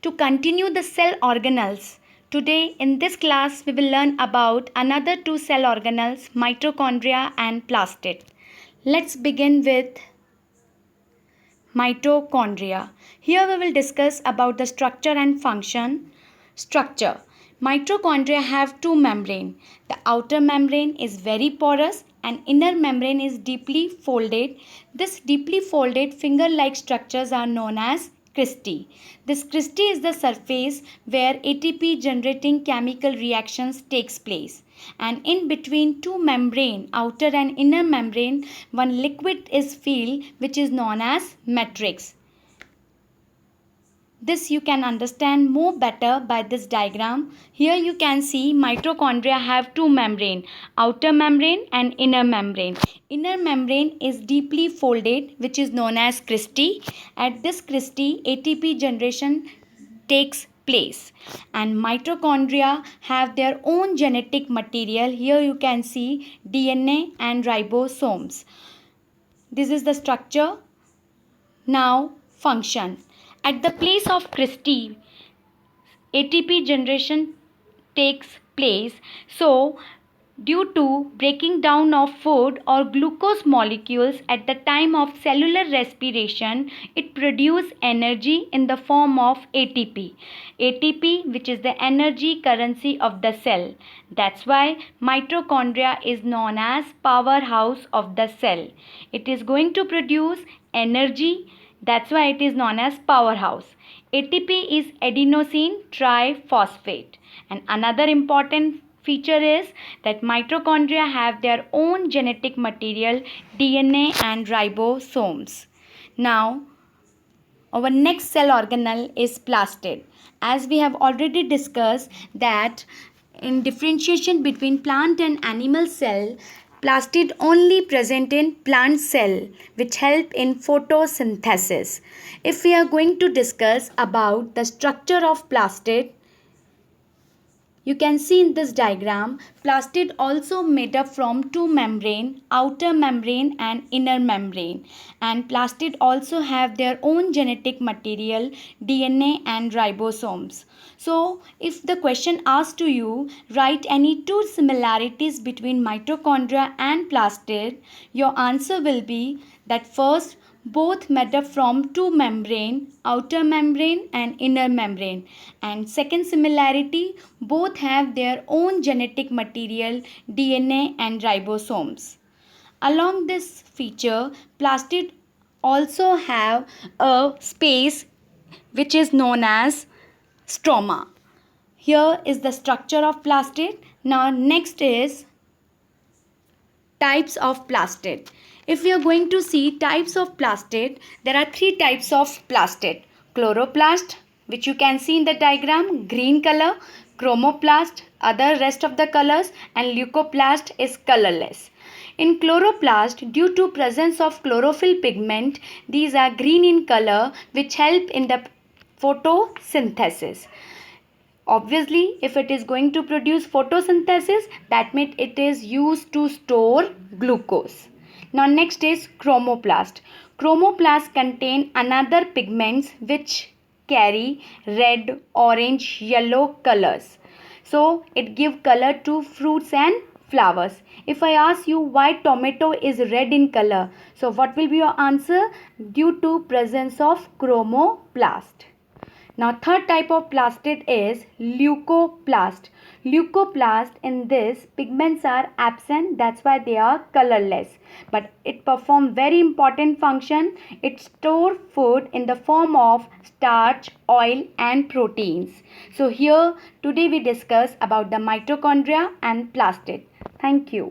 To continue the cell organelles, today in this class we will learn about another two cell organelles, mitochondria and plastid. Let's begin with mitochondria. Here we will discuss about the structure and function. Structure. Mitochondria have two membranes. The outer membrane is very porous and inner membrane is deeply folded. This deeply folded finger-like structures are known as cristae. This cristae is the surface where ATP generating chemical reactions takes place. And in between two membrane, outer and inner membrane, one liquid is filled which is known as matrix. This you can understand more better by this diagram. Here you can see mitochondria have two membrane, outer membrane and inner membrane. Inner membrane is deeply folded which is known as cristae. At this cristae ATP generation takes place and mitochondria have their own genetic material. Here you can see DNA and ribosomes. This is the structure. Now function. At the place of cristae, ATP generation takes place. So, due to breaking down of food or glucose molecules at the time of cellular respiration, it produces energy in the form of ATP. ATP, which is the energy currency of the cell. That's why mitochondria is known as powerhouse of the cell. It is going to produce energy. That's why it is known as powerhouse. ATP is adenosine triphosphate. And another important feature is that mitochondria have their own genetic material, DNA and ribosomes. Now, our next cell organelle is plastid. As we have already discussed that in differentiation between plant and animal cell, plastid only present in plant cell which help in photosynthesis. If we are going to discuss about the structure of plastid, you can see in this diagram, plastid also made up from two membrane, outer membrane and inner membrane. And plastid also have their own genetic material, DNA and ribosomes. So, if the question asks to you, write any two similarities between mitochondria and plastid, your answer will be that first, both made up from two membrane, outer membrane and inner membrane. And second similarity, both have their own genetic material, DNA and ribosomes. Along this feature, plastid also have a space which is known as stroma. Here is the structure of plastid. Now next is types of plastid. If we are going to see types of plastid, there are three types of plastid. Chloroplast, which you can see in the diagram, green color, chromoplast, other rest of the colors, and leucoplast is colorless. In chloroplast, due to presence of chlorophyll pigment, these are green in color which help in the photosynthesis. Obviously, if it is going to produce photosynthesis, that means it is used to store glucose. Now next is chromoplast. Chromoplast contain another pigments which carry red, orange, yellow colors. So it give color to fruits and flowers. If I ask you why tomato is red in color, so what will be your answer? Due to presence of chromoplast. Now third type of plastid is leucoplast. Leucoplast, in this pigments are absent, that's why they are colorless. But it perform very important function. It store food in the form of starch, oil and proteins. So here today we discuss about the mitochondria and plastid. Thank you.